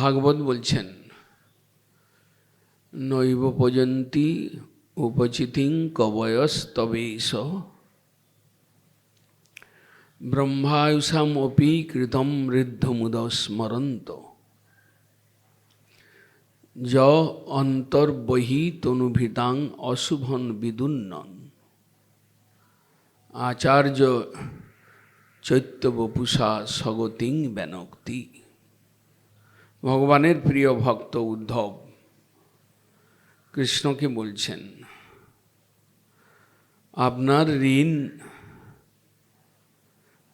ভাগবত বলছেন, নৈব পর্যন্তি উপচিতিং কবয়স্তবেশ ব্রহ্মায়ুষামপি কৃতম ঋদ্ধমুদ স্মরন্ত য অন্তর্বহি তনুভিতাং অশুভন বিদুন্নন আচার্য চৈত্যবপুষা স্বগতিং বেনক্তি। ভগবানের প্রিয় ভক্ত উদ্ধব কৃষ্ণকে বলছেন, আপনার ঋণ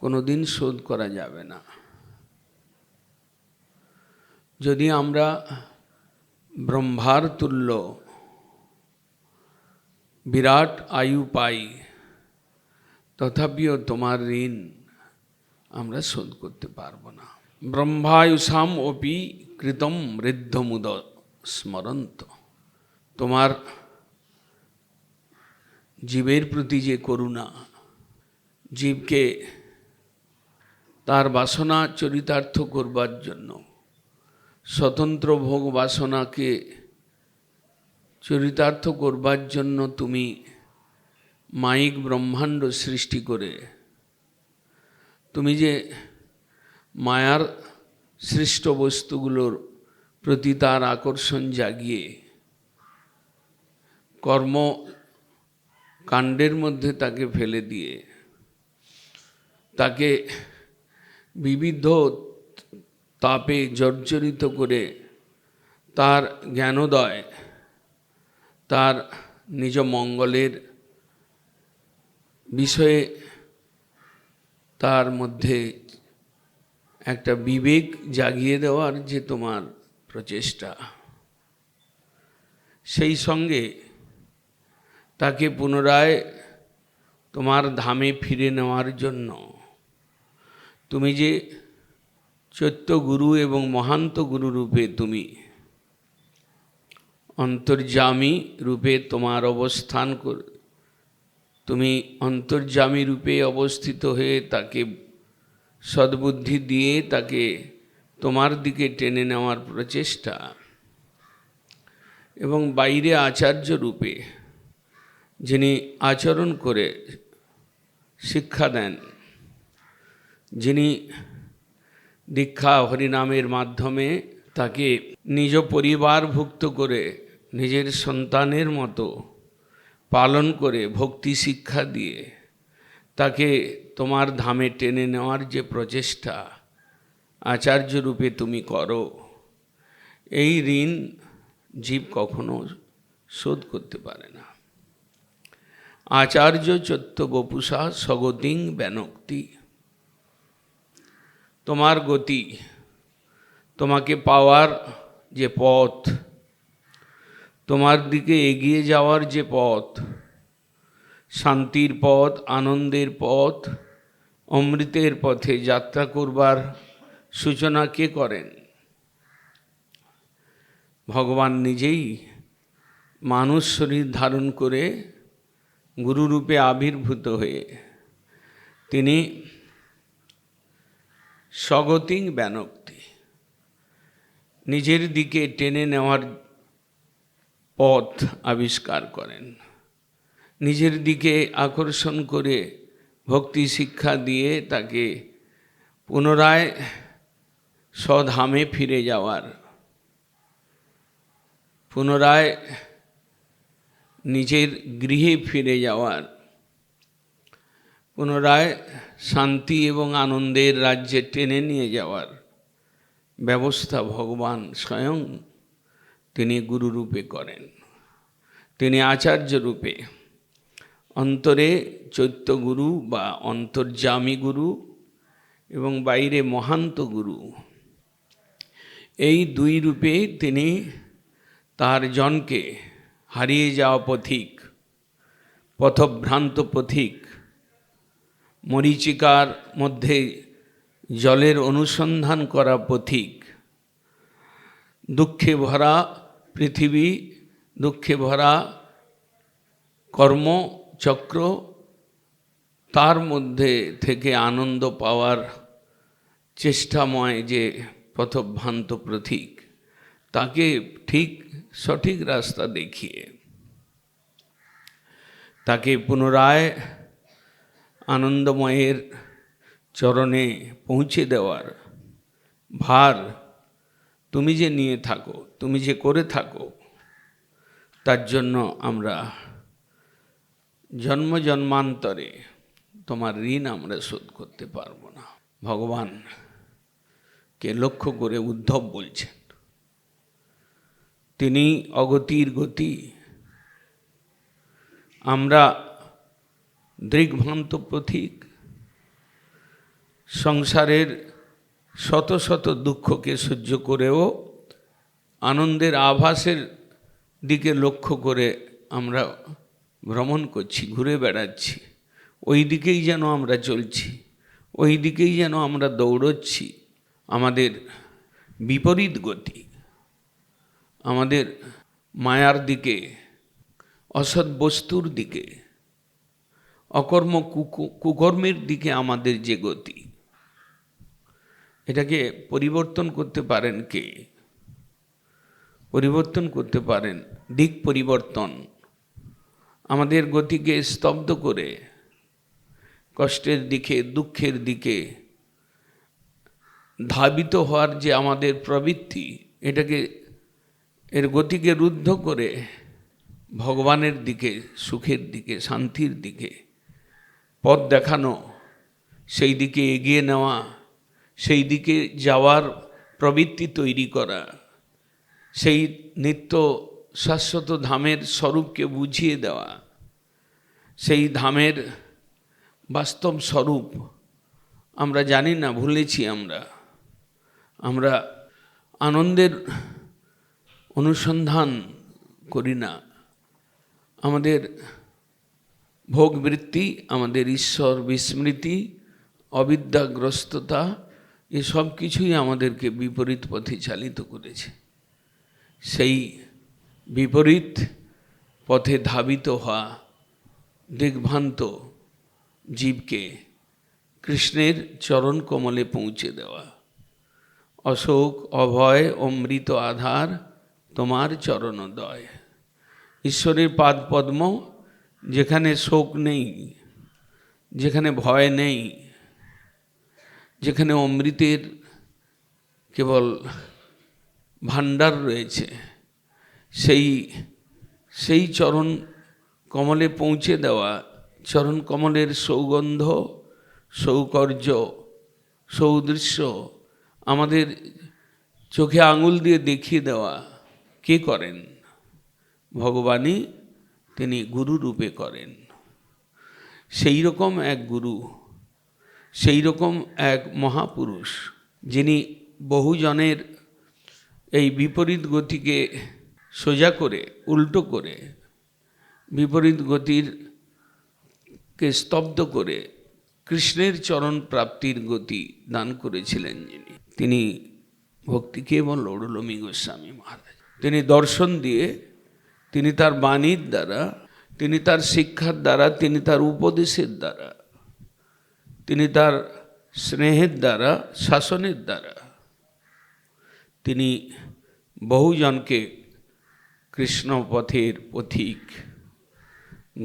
কোনোদিন শোধ করা যাবে না। যদি আমরা ব্রহ্মার তুল্য বিরাট আয়ু পাই, তথাপিও তোমার ঋণ আমরা শোধ করতে পারবো না। ব্রহ্মায়ুষাম অপি কৃতম ঋদ্ধমুদ স্মরন্ত। তোমার জীবের প্রতি যে করুণা, জীবকে তার বাসনা চরিতার্থ করবার জন্য, স্বতন্ত্র ভোগ বাসনাকে চরিতার্থ করবার জন্য তুমি মায়িক ব্রহ্মাণ্ড সৃষ্টি করে, তুমি যে মায়ার সৃষ্ট বস্তুগুলোর প্রতি তার আকর্ষণ জাগিয়ে কর্মকাণ্ডের মধ্যে তাকে ফেলে দিয়ে তাকে বিবিধ তাপে জর্জরিত করে তার জ্ঞানোদয়, তার নিজ মঙ্গলের বিষয়ে তার মধ্যে একটা বিবেক জাগিয়ে দেওয়ার যে তোমার প্রচেষ্টা, সেই সঙ্গে তাকে পুনরায় তোমার ধামে ফিরে নেওয়ার জন্য তুমি যে চৈত্যগুরু এবং মহান্ত গুরু রূপে তুমি অন্তর্যামী রূপে তোমার অবস্থান তুমি অন্তর্যামী রূপে অবস্থিত হয়ে তাকে সদ্বুদ্ধি দিয়ে তাকে তোমার দিকে টেনে নেওয়ার প্রচেষ্টা, এবং বাইরে আচার্য রূপে যিনি আচরণ করে শিক্ষা দেন, যিনি দীক্ষা হরিনামের মাধ্যমে তাকে নিজ পরিবারভুক্ত করে নিজের সন্তানের মতো পালন করে ভক্তি শিক্ষা দিয়ে তাকে তোমার ধামে টেনে নেওয়ার যে প্রচেষ্টা আচার্য রূপে তুমি করো, এই ঋণ জীব কখনো শোধ করতে পারে না। আচার্য চৈত্যবপুষা স্বগতিং বেনক্তি। তোমার গতি, তোমাকে পাওয়ার যে পথ, তোমার দিকে এগিয়ে যাওয়ার যে পথ, শান্তির পথ, আনন্দের পথ, অমৃতের পথে যাত্রা করবার সূচনা কে করেন? ভগবান নিজেই মানুষ শরীর ধারণ করে গুরুরূপে আবির্ভূত হয়ে তিনি স্বগতিং বেনক্তি, নিজের দিকে টেনে নেওয়ার পথ আবিষ্কার করেন, নিজের দিকে আকর্ষণ করে ভক্তি শিক্ষা দিয়ে তাকে পুনরায় স্বধামে ফিরে যাওয়ার, পুনরায় নিজের গৃহে ফিরে যাওয়ার, পুনরায় শান্তি এবং আনন্দের রাজ্যে টেনে নিয়ে যাওয়ার ব্যবস্থা ভগবান স্বয়ং তিনি গুরুরূপে করেন। তিনি আচার্য রূপে অন্তরে চৈত্যগুরু বা অন্তর্যামী গুরু এবং বাইরে মহান্ত গুরু, এই দুই রূপে তিনি তার জনকে হারিয়ে যাওয়া পথিক, পথভ্রান্ত পথিক, মরীচিকার মধ্যে জলের অনুসন্ধান করা পথিক, দুঃখে ভরা পৃথিবী, দুঃখে ভরা কর্মচক্র, তার মধ্যে থেকে আনন্দ পাওয়ার চেষ্টাময় যে পথভ্রান্ত প্রতীক, তাকে ঠিক সঠিক রাস্তা দেখিয়ে তাকে পুনরায় আনন্দময়ের চরণে পৌঁছে দেওয়ার ভার তুমি যে নিয়ে থাকো, তুমি যে করে থাকো, তার জন্য আমরা জন্ম জন্মান্তরে তোমার ঋণ আমরা শোধ করতে পারবো না। ভগবানকে লক্ষ্য করে উদ্ধব বলছেন, তিনি অগতির গতি, আমরা দৃগ্ভ্রান্ত পথিক, সংসারের শত শত দুঃখকে সহ্য করেও আনন্দের আভাসের দিকে লক্ষ্য করে আমরা ভ্রমণ করছি, ঘুরে বেড়াচ্ছি, ওই দিকেই যেন আমরা চলছি, ওই দিকেই যেন আমরা দৌড়চ্ছি। আমাদের বিপরীত গতি, আমাদের মায়ার দিকে, অসৎ বস্তুর দিকে, অকর্ম কুকর্মের দিকে আমাদের যে গতি, এটাকে পরিবর্তন করতে পারেন কে? পরিবর্তন করতে পারেন দিক পরিবর্তন। আমাদের গতিকে স্তব্ধ করে কষ্টের দিকে, দুঃখের দিকে ধাবিত হওয়ার যে আমাদের প্রবৃত্তি, এটাকে এর গতিকে রুদ্ধ করে ভগবানের দিকে, সুখের দিকে, শান্তির দিকে পথ দেখানো, সেই দিকে এগিয়ে নেওয়া, সেই দিকে যাওয়ার প্রবৃত্তি তৈরি করা, সেই নিত্য শাশ্বত ধামের স্বরূপকে বুঝিয়ে দেওয়া, সেই ধামের বাস্তব স্বরূপ আমরা জানি না, ভুলেছি। আমরা আনন্দের অনুসন্ধান করি না। আমাদের ভোগবৃত্তি, আমাদের ঈশ্বর বিস্মৃতি, অবিদ্যাগ্রস্ততা, এসব কিছুই আমাদেরকে বিপরীত পথে চালিত করেছে। সেই বিপরীত পথে ধাবিত হওয়া দিগ্ভ্রান্ত জীবকে কৃষ্ণের চরণ কমলে পৌঁছে দেওয়া। অশোক অভয় অমৃত আধার তোমার চরণোদয়। ঈশ্বরের পাদ পদ্ম, যেখানে শোক নেই, যেখানে ভয় নেই, যেখানে অমৃতের কেবল ভাণ্ডার রয়েছে, সেই চরণ কমলে পৌঁছে দেওয়া, চরণ কমলের সৌগন্ধ, সৌকর্য, সৌদৃশ্য আমাদের চোখে আঙুল দিয়ে দেখিয়ে দেওয়া কে করেন? ভগবানই, তিনি গুরু রূপে করেন। সেই রকম এক গুরু, সেই রকম এক মহাপুরুষ, যিনি বহুজনের এই বিপরীত গতিকে সোজা করে, উল্টো করে, বিপরীত গতিরকে স্তব্ধ করে কৃষ্ণের চরণ প্রাপ্তির গতি দান করেছিলেন যিনি, তিনি ভক্তি কেবল লৌড়লমি গোস্বামী মহারাজ। তিনি দর্শন দিয়ে, তিনি তার বাণীর দ্বারা, তিনি তার শিক্ষার দ্বারা, তিনি তার উপদেশের দ্বারা, তিনি তার স্নেহের দ্বারা, শাসনের দ্বারা তিনি বহুজনকে কৃষ্ণ পথের পথিক,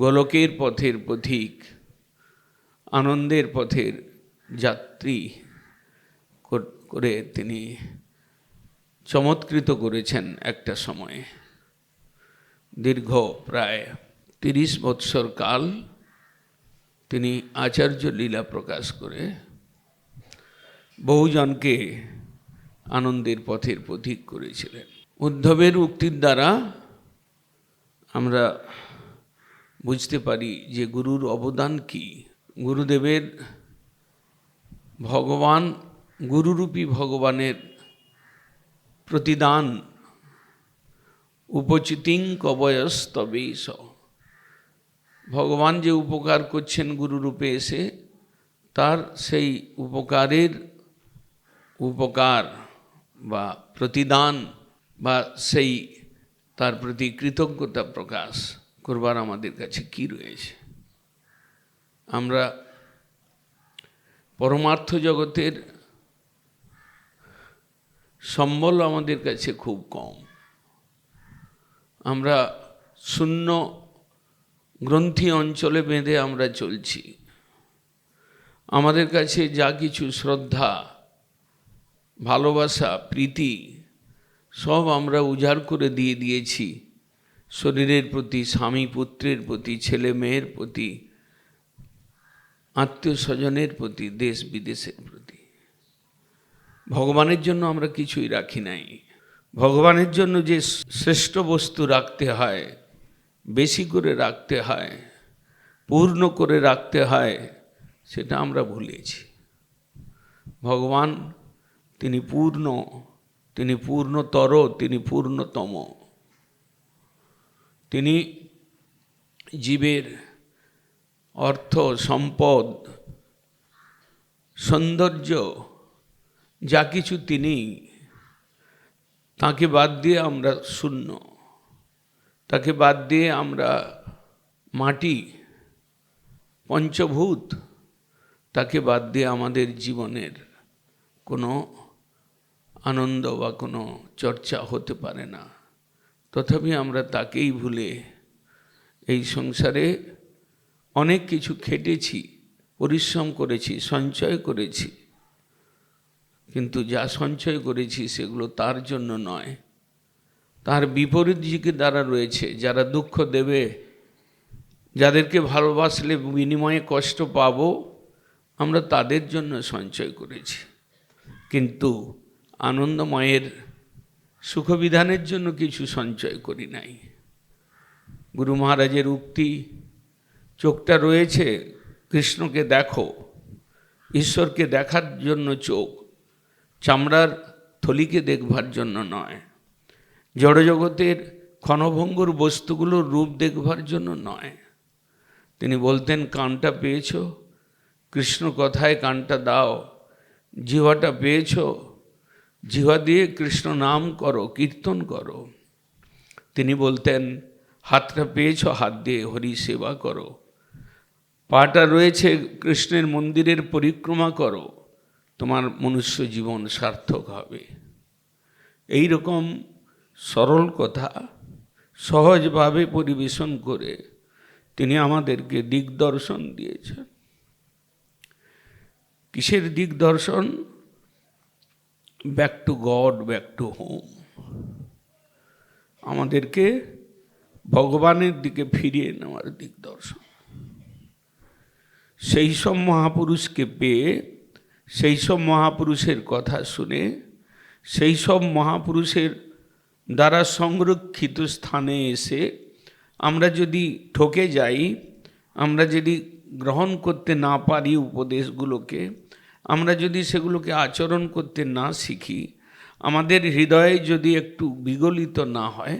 গোলকের পথের পথিক, আনন্দের পথের যাত্রী করে তিনি চমৎকৃত করেছেন। একটা সময়ে দীর্ঘ প্রায় 30 বৎসর কাল তিনি আচার্য লীলা প্রকাশ করে বহুজনকে আনন্দের পথের পথিক করেছিলেন। উদ্ধবের উক্তির দ্বারা আমরা বুঝতে পারি যে গুরুর অবদান কি। গুরুদেবের ভগবান, গুরুরূপী ভগবানের প্রতিদান উপচিতিং কবয়স্তবেই স। ভগবান যে উপকার করছেন গুরুরূপে এসে, তার সেই উপকারের উপকার বা প্রতিদান বা সেই তার প্রতি কৃতজ্ঞতা প্রকাশ করবার আমাদের কাছে কি রয়েছে? আমরা পরমার্থ জগতের সম্বল আমাদের কাছে খুব কম। আমরা শূন্য গ্রন্থি অঞ্চলে বেঁধে আমরা চলছি। আমাদের কাছে যা কিছু শ্রদ্ধা, ভালোবাসা, প্রীতি সব আমরা উজাড় করে দিয়ে দিয়েছি শরীরের প্রতি, স্বামী পুত্রের প্রতি, ছেলে মেয়ের প্রতি, আত্মীয় স্বজনের প্রতি, দেশ বিদেশের প্রতি। ভগবানের জন্য আমরা কিছুই রাখি নাই। ভগবানের জন্য যে শ্রেষ্ঠ বস্তু রাখতে হয়, বেশি করে রাখতে হয়, পূর্ণ করে রাখতে হয়, সেটা আমরা ভুলেছি। ভগবান তিনি পূর্ণ, তিনি পূর্ণতর, তিনি পূর্ণতম। তিনি জীবের অর্থ, সম্পদ, সৌন্দর্য যা কিছু তিনি, তাকে বাদ দিয়ে আমরা শূন্য, তাকে বাদ দিয়ে আমরা মাটি, পঞ্চভূত, তাকে বাদ দিয়ে আমাদের জীবনের কোনো আনন্দ বা কোনো চর্চা হতে পারে না। তথাপি আমরা তাকেই ভুলে এই সংসারে অনেক কিছু খেটেছি, পরিশ্রম করেছি, সঞ্চয় করেছি, কিন্তু যা সঞ্চয় করেছি সেগুলো তার জন্য নয়, তার বিপরীত দিকে দ্বারা রয়েছে। যারা দুঃখ দেবে, যাদেরকে ভালোবাসলে বিনিময়ে কষ্ট পাবো, আমরা তাদের জন্য সঞ্চয় করেছি, কিন্তু আনন্দময়ের সুখবিধানের জন্য কিছু সঞ্চয় করি নাই। গুরু মহারাজের উক্তি, চোখটা রয়েছে কৃষ্ণকে দেখো, ঈশ্বরকে দেখার জন্য চোখ, চামড়ার থলিকে দেখবার জন্য নয়, জড়জগতের ক্ষণভঙ্গুর বস্তুগুলোর রূপ দেখবার জন্য নয়। তিনি বলতেন, কানটা পেয়েছ, কৃষ্ণ কথায় কানটা দাও। জিহ্বাটা পেয়েছ, জিহ্বা দিয়ে কৃষ্ণ নাম করো, কীর্তন করো। তিনি বলতেন, হাতটা পেয়েছ, হাত দিয়ে হরি সেবা করো। পাটা রয়েছে, কৃষ্ণের মন্দিরের পরিক্রমা করো, তোমার মনুষ্য জীবন সার্থক হবে। এই রকম সরল কথা সহজভাবে পরিবেশন করে তিনি আমাদেরকে দিগদর্শন দিয়েছেন। কিসের দিগদর্শন? Back to God, back to home. আমাদেরকে ভগবানের দিকে ফিরিয়ে নেওয়ার দিগদর্শন। সেই সব মহাপুরুষকে পেয়ে, সেই সব মহাপুরুষের কথা শুনে, সেই সব মহাপুরুষের দ্বারা সংরক্ষিত স্থানে এসে আমরা যদি ঠকে যাই, আমরা যদি গ্রহণ করতে না পারি উপদেশগুলোকে, আমরা যদি সেগুলোকে আচরণ করতে না শিখি, আমাদের হৃদয়ে যদি একটু বিগলিত না হয়,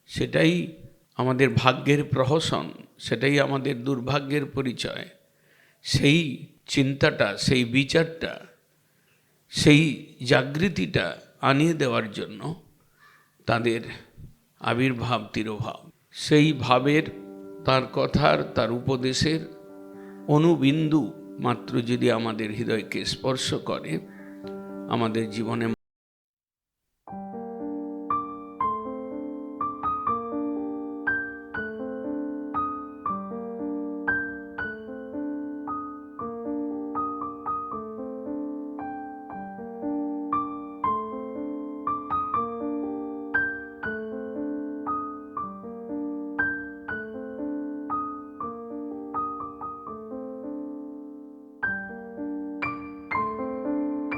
সেটাই আমাদের ভাগ্যের প্রহসন, সেটাই আমাদের দুর্ভাগ্যের পরিচয়। সেই চিন্তাটা, সেই বিচারটা, সেই জাগৃতিটা আনিয়ে দেওয়ার জন্য তাদের আবির্ভাব, তিরোভাব। সেই ভাবের, তার কথার, তার উপদেশের অনুবিন্দু মাত্র যদি আমাদের হৃদয়কে স্পর্শ করে, আমাদের জীবনে